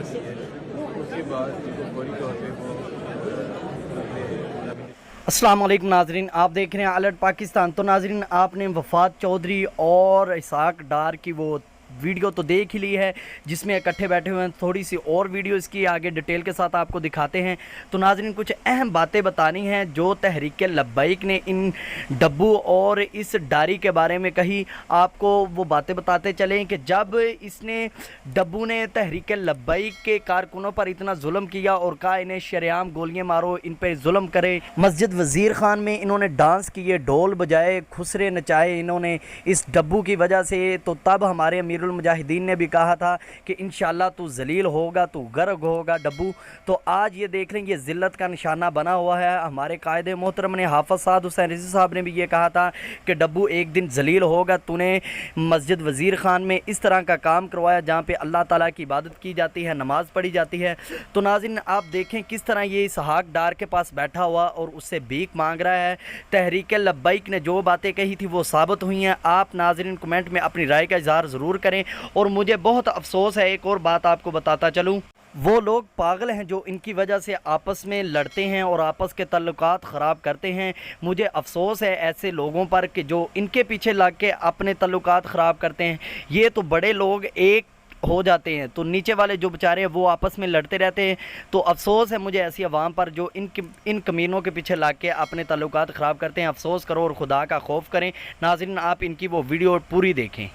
जाती है, उसके बाद उनको फौरी तौर पे वो अस्सलाम वालेकुम नाजरीन, आप देख रहे हैं अलर्ट पाकिस्तान। तो नाजरीन, आपने वफात चौधरी और इसाक डार की वो वीडियो तो देख ही ली है जिसमें इकट्ठे बैठे हुए हैं। थोड़ी सी और वीडियो इसकी आगे डिटेल के साथ आपको दिखाते हैं। तो नाजरीन, कुछ अहम बातें बतानी हैं जो तहरीक लब्बैक ने इन डब्बू और इस डारी के बारे में कही। आपको वो बातें बताते चलें कि जब इसने डब्बू ने तहरीक लब्बैक के कारकुनों पर इतना जुल्म किया और कहा इन्हें शरेआम गोलियां मारो, इन पर जुल्म करे, मस्जिद वज़ीर खान में इन्होंने डांस किए, ढोल बजाए, खुसरे नचाए इन्होंने इस डब्बू की वजह से, तो तब हमारे अमीरुल मुजाहिदीन ने भी कहा था कि इंशाल्लाह तू जलील होगा, तू गर्ग होगा डब्बू। तो आज ये देख लें, ये ज़िल्लत का निशाना बना हुआ है। हमारे कायदे मोहतरम ने, हाफ़िज़ साद हुसैन रिज़वी साहब ने भी ये कहा था कि डब्बू एक दिन जलील होगा, तूने मस्जिद वज़ीर खान में इस तरह का काम करवाया जहाँ पे अल्लाह ताला की इबादत की जाती है, नमाज़ पढ़ी जाती है। तो नाज़रीन, आप देखें किस तरह ये इसहाक डार के पास बैठा हुआ और उससे भीख मांग रहा है। तहरीक लब्बैक ने जो बातें कही थी वो साबित हुई हैं। आप नाज़रीन कमेंट में अपनी राय का इज़हार ज़रूर करें। और मुझे बहुत अफसोस है, एक और बात आपको बताता चलूँ, वो लोग पागल हैं जो इनकी वजह से आपस में लड़ते हैं और आपस के तल्लुकात ख़राब करते हैं। मुझे अफसोस है ऐसे लोगों पर कि जो इनके पीछे लग के अपने तल्लुकात ख़राब करते हैं। ये तो बड़े लोग एक हो जाते हैं, तो नीचे वाले जो बेचारे हैं वो आपस में लड़ते रहते हैं। तो अफसोस है मुझे ऐसी आवाम पर जो इन कमीनों के पीछे लग के अपने तल्लुकात ख़राब करते हैं। अफसोस करो और खुदा का खौफ करें। नाज़रीन, आप इनकी वो वीडियो पूरी देखें।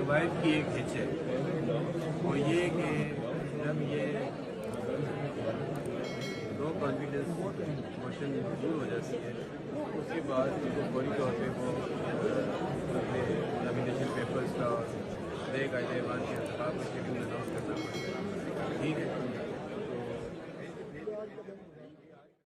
वाइफ की एक हिच है, वो ये कि जब ये लो कॉन्फिडेंस मोशन दूर हो जाती है, उसके बाद उनको फौरी तौर पे वो अपने नॉमिनेशन पेपर्स का देगा मान के